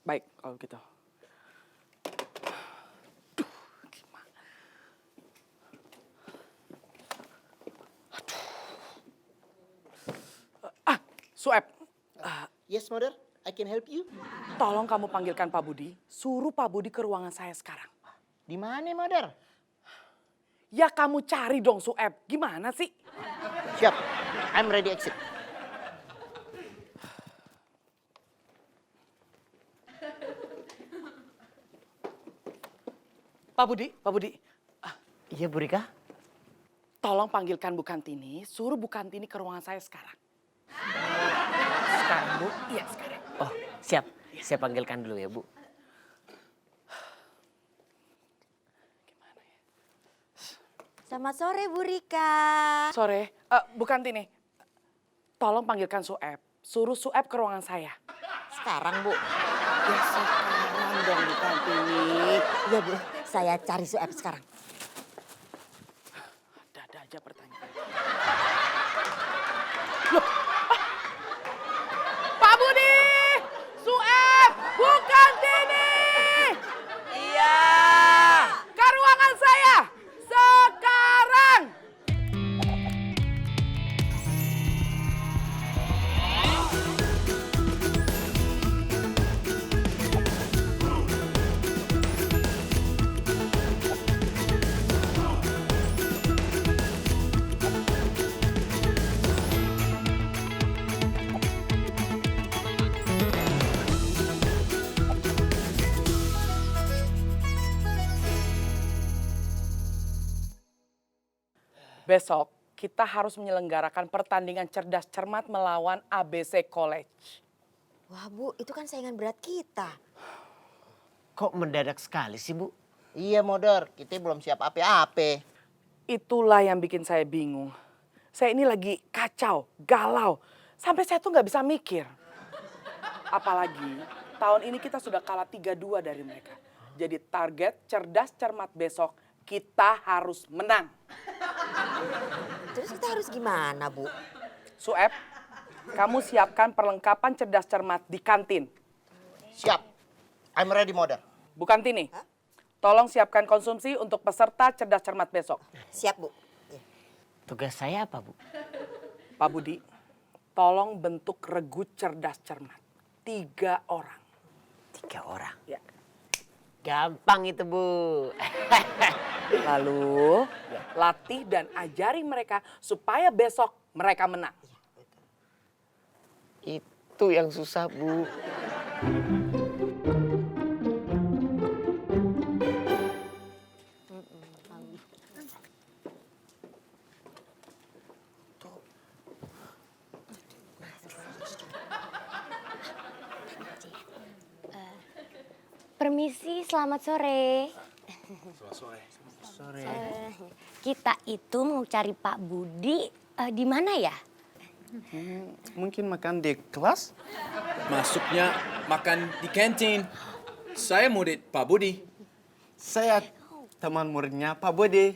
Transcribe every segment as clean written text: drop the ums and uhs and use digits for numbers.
Baik, kalau gitu. Aduh, gimana? Sueb, Yes, mother. I can help you. tolong kamu panggilkan Pak Budi. Suruh Pak Budi ke ruangan saya sekarang. Di mana, mother? Ya kamu cari dong Sueb. Gimana sih? Siap. I'm ready exit. Pak Budi. Iya, Bu Rika. Tolong panggilkan Bu Kantini. Suruh Bu Kantini ke ruangan saya sekarang. Sekarang Bu? Iya sekarang. Oh, siap. Saya panggilkan dulu ya, Bu. Selamat sore Bu Rika. Sore, Bu Kantini. Tolong panggilkan Sueb. Suruh Sueb ke ruangan saya. Sekarang Bu. Ya sekarang dong Bu Kantini. Iya Bu, saya cari Sueb sekarang. Ada aja pertanyaan. Loh, Pak Budi! Sueb! Bu Kantini! Iya! Ke ruangan saya! Sekarang! Besok kita harus menyelenggarakan pertandingan cerdas cermat melawan ABC College. Wah Bu, itu kan saingan berat kita. Kok mendadak sekali sih, Bu? Iya, mother. Kita belum siap apa-apa. Itulah yang bikin saya bingung. Saya ini lagi kacau, galau. Sampai saya tuh nggak bisa mikir. Apalagi tahun ini kita sudah kalah 3-2 dari mereka. Jadi target cerdas cermat besok kita harus menang. Terus kita harus gimana Bu? Sueb, kamu siapkan perlengkapan cerdas cermat di kantin. Siap. I'm ready, mother. Bu Kantini, tolong siapkan konsumsi untuk peserta cerdas cermat besok. Siap Bu. Tugas saya apa, Bu? Pak Budi, tolong bentuk regu cerdas cermat. 3 orang. 3 orang. Ya. Gampang itu, Bu. Lalu latih dan ajari mereka supaya besok mereka menang. Itu yang susah, Bu. Permisi, selamat sore. Sore. Kita itu mau cari Pak Budi di mana ya? Mungkin makan di kelas? Masuknya makan di kantin. Saya murid Pak Budi. Saya teman muridnya Pak Budi.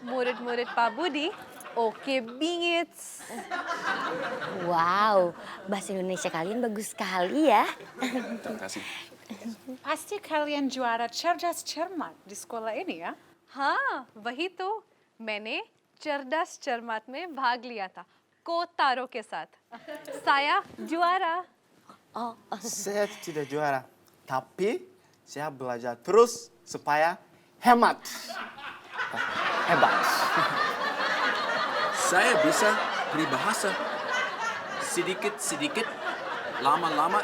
Murid-murid Pak Budi, oke bingit. Wow, bahasa Indonesia kalian bagus sekali ya. Terima kasih. Pasti kalian juara cerdas cermat di sekolah ini ya? हाँ, वही तो मैंने cerdas cermat में भाग लिया था कोतारो के साथ. Saya juara. Saya tidak juara, tapi saya belajar terus supaya hemat. Hebat. Saya bisa peribahasa. Sedikit-sedikit, lama-lama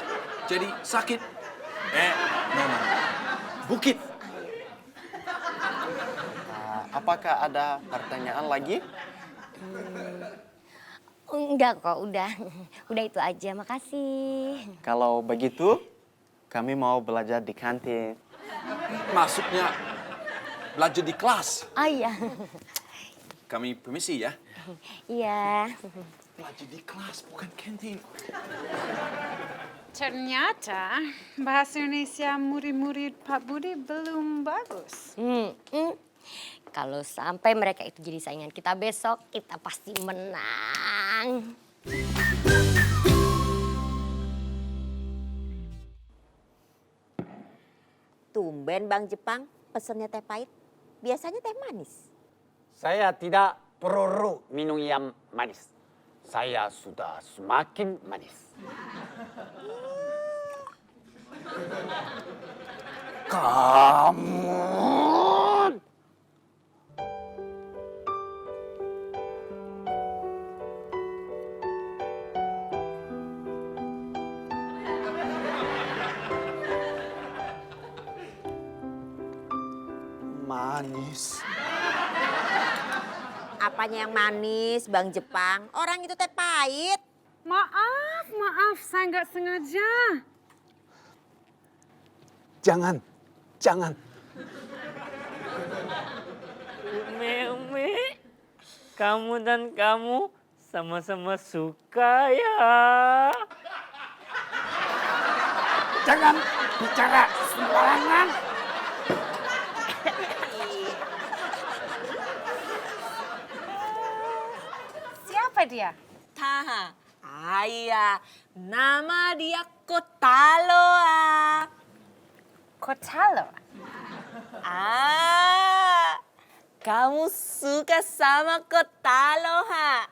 jadi sakit. Nona. Bukit. Apakah ada pertanyaan lagi? Enggak kok, udah itu aja, makasih. Kalau begitu, kami mau belajar di kantin. Masuknya belajar di kelas. Oh iya, Kami permisi ya. iya. Belajar di kelas, bukan kantin. Ternyata bahasa Indonesia murid-murid Pak Budi belum bagus. Kalau sampai mereka itu jadi saingan kita besok, kita pasti menang. Tumben Bang Jepang pesennya teh pahit. Biasanya teh manis. Saya tidak perlu minum yang manis. Saya sudah semakin manis. Kamu Manis. Apanya yang manis Bang Jepang? Orang itu teh pahit. Maaf, saya nggak sengaja. Jangan, jangan. Umi, kamu dan kamu sama-sama suka ya. jangan bicara sembarangan. Siapa dia? Taha. Ayah, nama dia Kotalo. Kotalo. Kamu suka sama Kotalo, ha?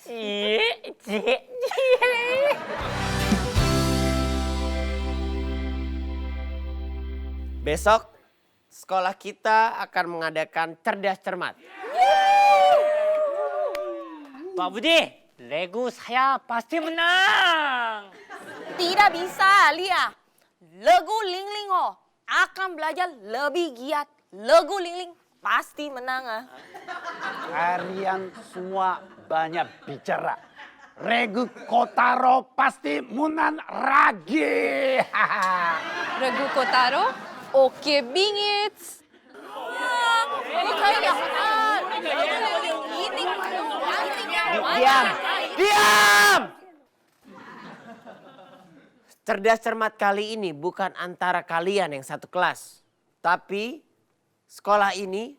Cie. Besok sekolah kita akan mengadakan cerdas cermat. Pak Budi, Lego saya pasti menang. Tidak bisa, Lia. Legu Lingling akan belajar lebih giat. Legu Lingling pasti menang. Kalian semua banyak bicara. Regu Kotaro pasti menang lagi. Regu Kotaro. Oke, bingits. Diam! Cerdas cermat kali ini bukan antara kalian yang satu kelas. Tapi sekolah ini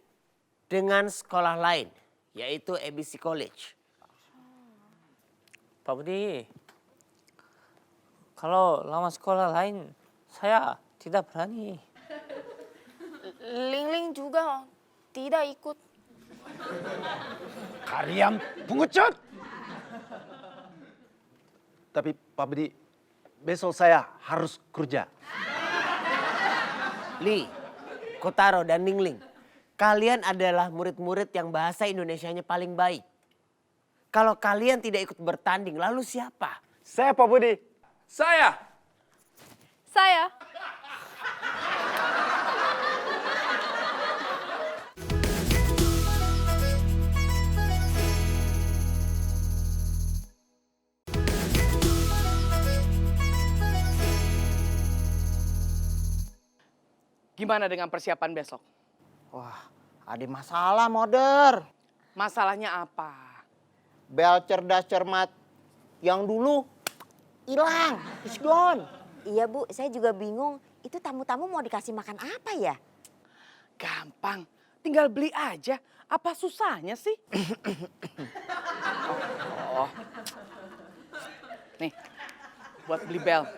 dengan sekolah lain, yaitu ABC College. Pak Budi, kalau lama sekolah lain, saya tidak berani. Lingling juga tidak ikut. Kalian pengecut. Tapi Pak Budi, besok saya harus kerja. Li, Kotaro, dan Ningling, kalian adalah murid-murid yang bahasa Indonesianya paling baik. Kalau kalian tidak ikut bertanding, lalu siapa? Saya Pak Budi. Saya. Saya. Gimana dengan persiapan besok? Wah, ada masalah, Moder. Masalahnya apa? Bel cerdas cermat yang dulu hilang, it's gone. Iya Bu, saya juga bingung. Itu tamu-tamu mau dikasih makan apa ya? Gampang, tinggal beli aja. Apa susahnya sih? Oh. Nih, buat beli bel.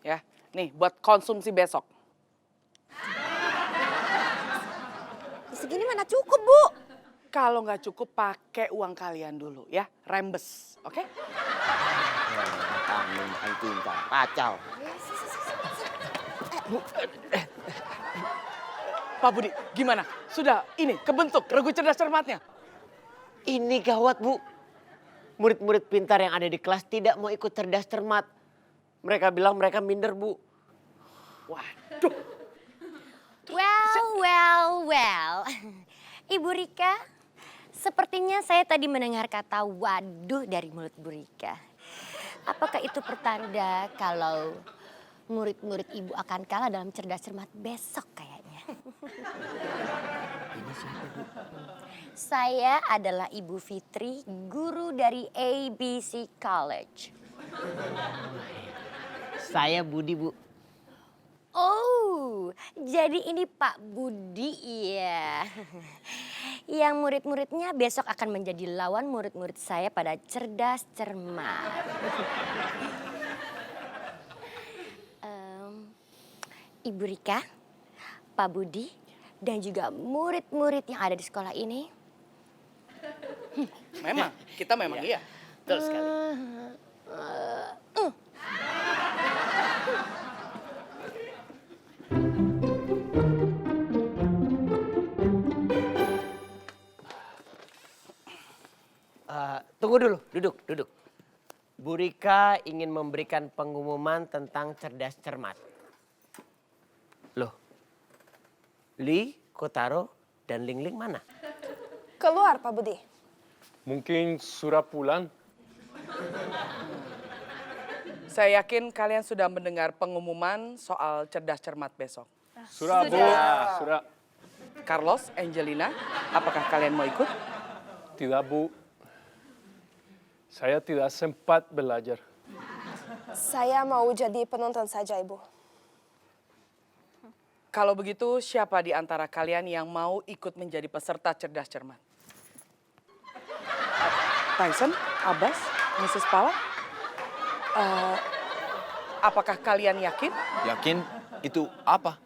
Ya, nih buat konsumsi besok. Segini mana cukup Bu? Kalau nggak cukup pakai uang kalian dulu ya, rembes, oke? Kamu anjing, kacau. Pak Budi, gimana? Sudah ini kebentuk regu cerdas cermatnya? Ini gawat, Bu. Murid-murid pintar yang ada di kelas tidak mau ikut cerdas cermat. Mereka bilang mereka minder, Bu. Waduh. Well. Ibu Rika, sepertinya saya tadi mendengar kata waduh dari mulut Bu Rika. Apakah itu pertanda kalau murid-murid ibu akan kalah dalam cerdas cermat besok kayaknya? Ini siapa, Bu? Saya adalah Ibu Fitri, guru dari ABC College. Saya Budi, Bu. Oh, jadi ini Pak Budi ya. Yang murid-muridnya besok akan menjadi lawan murid-murid saya pada cerdas cermat. Ibu Rika, Pak Budi, dan juga murid-murid yang ada di sekolah ini. Memang, kita memang iya. Betul sekali. Tunggu dulu, duduk. Bu Rika ingin memberikan pengumuman tentang cerdas cermat. Loh, Li, Kotaro, dan Lingling mana? Keluar, Pak Budi. Mungkin sudah pulang. Saya yakin kalian sudah mendengar pengumuman soal cerdas cermat besok. Sudah, Bu. Sudah. Carlos, Angelina, apakah kalian mau ikut? Tidak, Bu. Saya tidak sempat belajar. Saya mau jadi penonton saja, Ibu. Kalau begitu, siapa di antara kalian yang mau ikut menjadi peserta cerdas cermat? Tyson, Abbas, Mrs. Pala? Apakah kalian yakin? Yakin itu apa?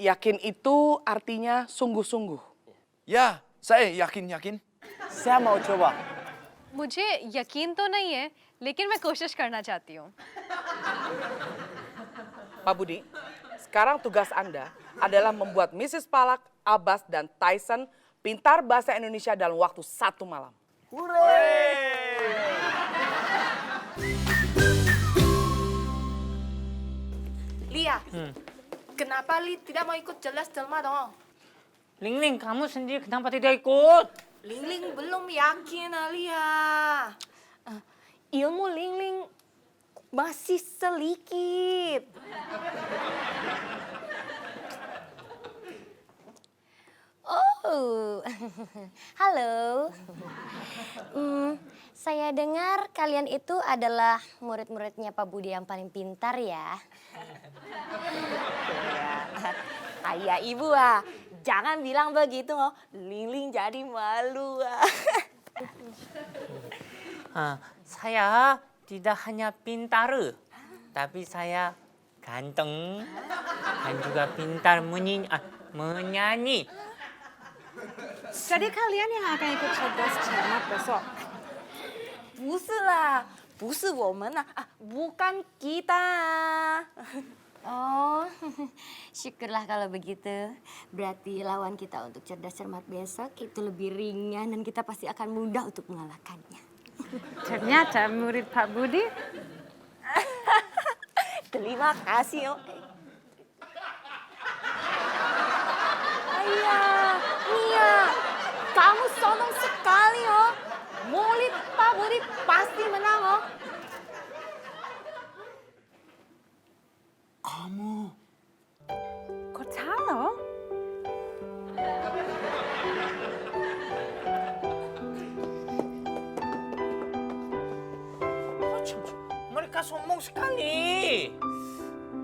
Yakin itu artinya sungguh-sungguh. Ya, saya yakin. Saya mau coba. मुझे यकीन तो नहीं है, लेकिन मैं कोशिश करना चाहती हूँ। Pak Budi, sekarang tugas Anda adalah membuat Mrs. Palak, Abbas, dan Tyson pintar bahasa Indonesia dalam waktu 1 malam. Lia, kenapa Li tidak mau ikut cerdas cermat dong? 링링, kamu sendiri kenapa tidak ikut? Lingling belum yakin, Alia. Ilmu Lingling masih sedikit. Oh, halo. Saya dengar kalian itu adalah murid-muridnya Pak Budi yang paling pintar ya. Ayah ibu jangan bilang begitu oh. Lingling jadi malu saya tidak hanya pintar, tapi saya ganteng dan juga pintar menyanyi. Jadi kalian yang akan ikut cerdas cermat besok. 不是啦，不是我们bukan kita. Oh, syukurlah kalau begitu. Berarti lawan kita untuk cerdas cermat besok itu lebih ringan dan kita pasti akan mudah untuk mengalahkannya. Ternyata murid Pak Budi. Terima kasih oh. Ayah, Mia, kamu sombong sekali oh. Murid Pak Budi pasti menang oh. Kok tahu? Mereka sombong sekali.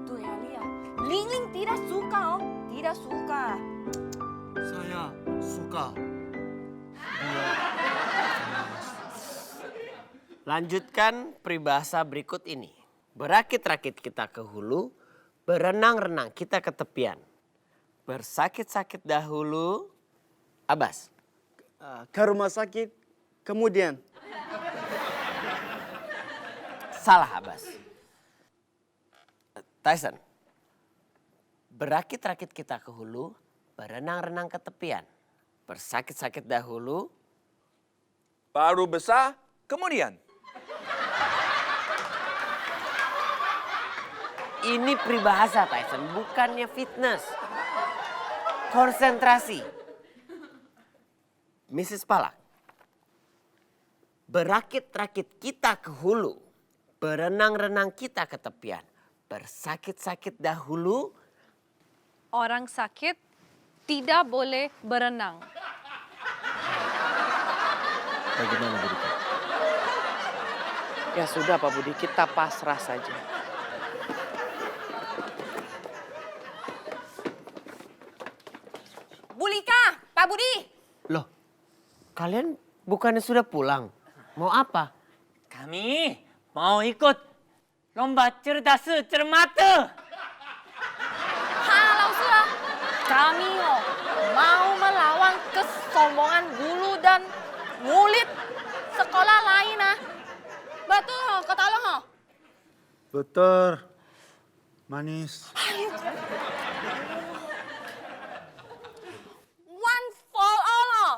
Tuh ya Lia, Lingling tidak suka oh. Tidak suka. Saya suka. Lanjutkan peribahasa berikut ini. Berakit-rakit kita ke hulu, berenang-renang kita ke tepian. Bersakit-sakit dahulu, Abbas. Ke rumah sakit, kemudian. Salah, Abbas. Tyson. Berakit-rakit kita ke hulu, berenang-renang ke tepian. Bersakit-sakit dahulu. Baru besar, kemudian. Ini peribahasa, Tyson, bukannya fitness. Konsentrasi. Mrs. Palak. Berakit-rakit kita ke hulu, berenang-renang kita ke tepian. Bersakit-sakit dahulu. Orang sakit tidak boleh berenang. Bagaimana Bu Rika? Ya sudah Pak Budi, kita pasrah saja. Bulika, Pak Budi. Loh, kalian bukannya sudah pulang? Mau apa? Kami mau ikut lomba cerdas cermat. Halau sudah. Kami mau melawan kesombongan guru dan murid sekolah lain ah. Betul kata lo ha? Betul. Manis. One for all ah.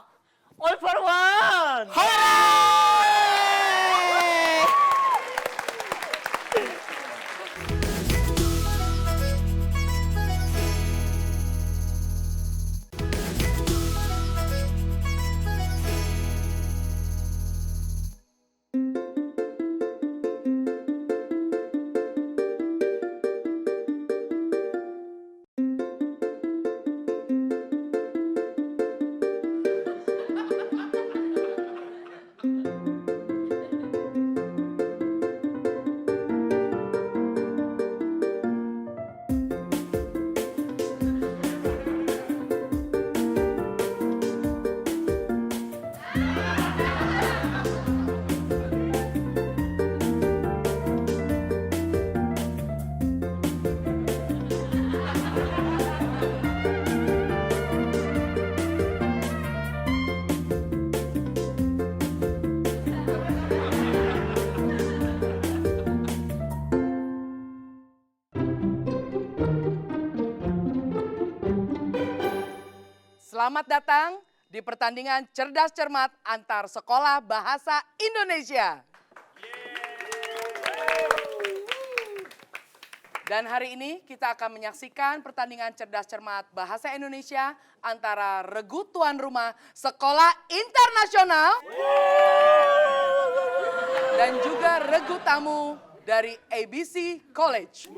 All for one. Selamat datang di pertandingan cerdas cermat antar sekolah bahasa Indonesia. Dan hari ini kita akan menyaksikan pertandingan cerdas cermat bahasa Indonesia antara regu tuan rumah sekolah internasional dan juga regu tamu dari ABC College.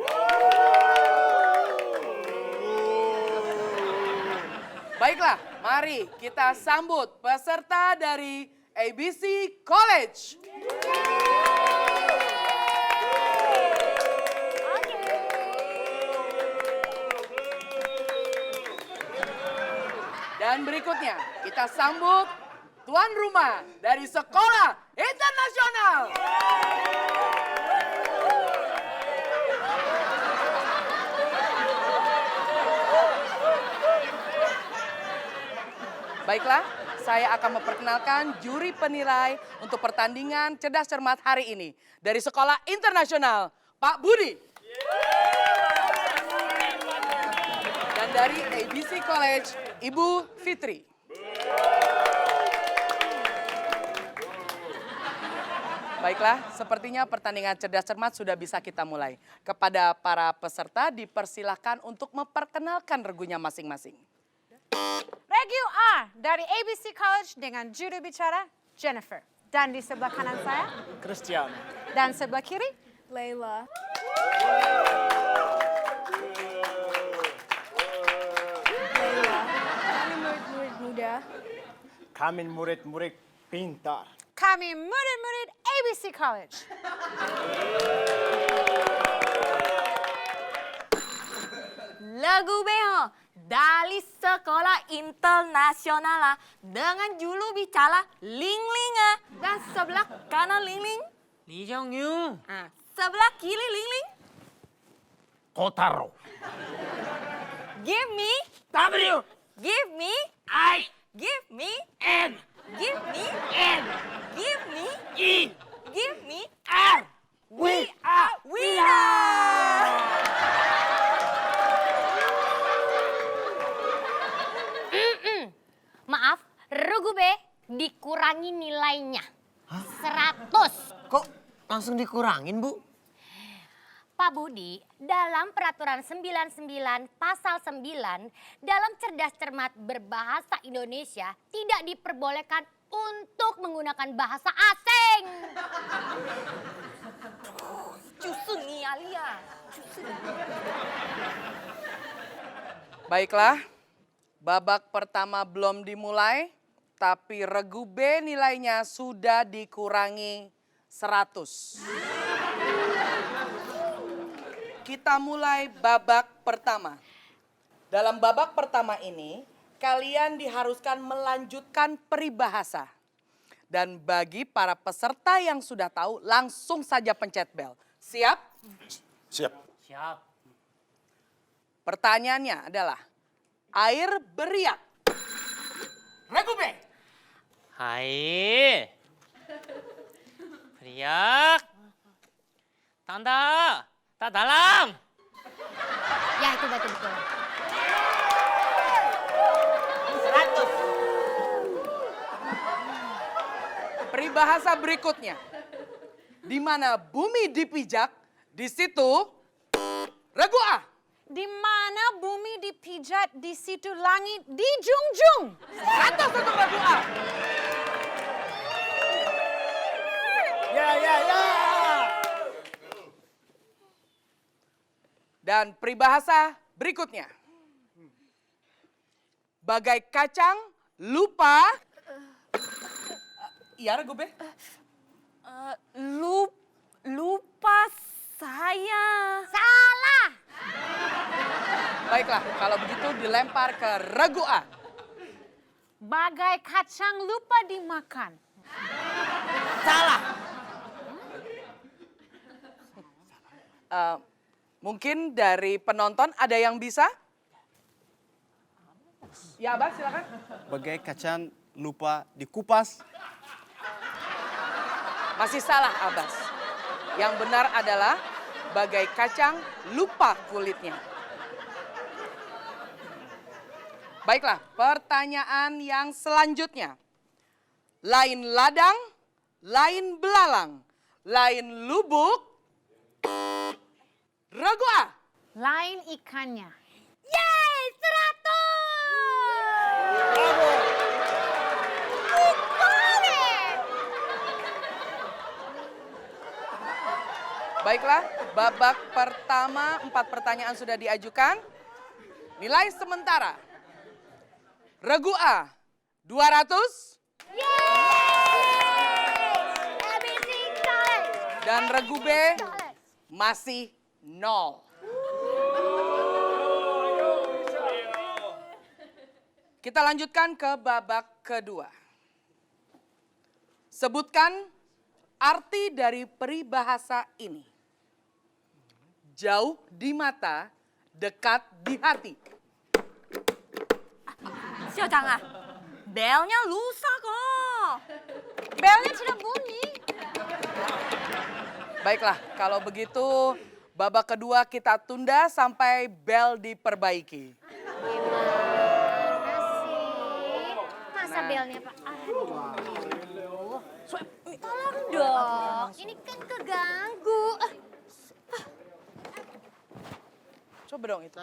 Baiklah, mari kita sambut peserta dari ABC College. Dan berikutnya kita sambut tuan rumah dari sekolah internasional. Baiklah, saya akan memperkenalkan juri penilai untuk pertandingan cerdas cermat hari ini. Dari sekolah internasional, Pak Budi. Dan dari ABC College, Ibu Fitri. Baiklah, sepertinya pertandingan cerdas cermat sudah bisa kita mulai. Kepada para peserta dipersilahkan untuk memperkenalkan regunya masing-masing. Regu A dari ABC College dengan juru bicara Jennifer. Dan di sebelah kanan saya, Christian. dan sebelah kiri, Layla. Layla. Kami murid-murid muda. Kami murid-murid pintar. kami murid-murid ABC College. Lagu Beho dari sekolah internasional dengan julu bicara Ling Ling dan sebelah kanan Ling Ling. Lee Jong-yu. Sebelah kiri Ling Ling. Kotaro. Give me W. Give me I. Give me N. Give me N. Give me E. Give me R. We are winner. Maaf, Regu B dikurangi nilainya. 100. Kok langsung dikurangin, Bu? Pak Budi, dalam peraturan 99 pasal 9 dalam cerdas cermat berbahasa Indonesia tidak diperbolehkan untuk menggunakan bahasa asing. Cusun nih Alia. Cusun. Baiklah, babak pertama belum dimulai, tapi Regu B nilainya sudah dikurangi 100. Kita mulai babak pertama. Dalam babak pertama ini, kalian diharuskan melanjutkan peribahasa. Dan bagi para peserta yang sudah tahu, langsung saja pencet bel. Siap? Siap. Siap. Pertanyaannya adalah air beriak. Regu B. Hai. Beriak. Tanda. Tak dalam. Ya itu betul-betul. 100. Peribahasa berikutnya. Di mana bumi dipijak, di situ regu A. Di mana bumi dipijat, di situ langit dijunjung. 100 untuk regu A. Ya. Dan peribahasa berikutnya. Bagai kacang, lupa. Iya, regu B. Lupa saya. Salah. Baiklah, kalau begitu dilempar ke regu A. Bagai kacang lupa dimakan. Salah. Mungkin dari penonton ada yang bisa? Ya, Abah, silakan. Bagai kacang lupa dikupas. Masih salah, Abbas. Yang benar adalah bagai kacang lupa kulitnya. Baiklah, pertanyaan yang selanjutnya. Lain ladang, lain belalang, lain lubuk. Regu A. Lain ikannya. Yeay, 100. Baiklah, babak pertama 4 pertanyaan sudah diajukan. Nilai sementara. Regu A 200. ABC College. Dan regu B masih 0. Kita lanjutkan ke babak kedua. Sebutkan arti dari peribahasa ini. Jauh di mata, dekat di hati. Xiao belnya lusa kok. Belnya tidak bunyi. Baiklah, kalau begitu babak kedua kita tunda sampai bel diperbaiki. Gimana sih? Masa belnya Pak? Aduh. Tolong dong, ini kan keganggu. Coba dong itu.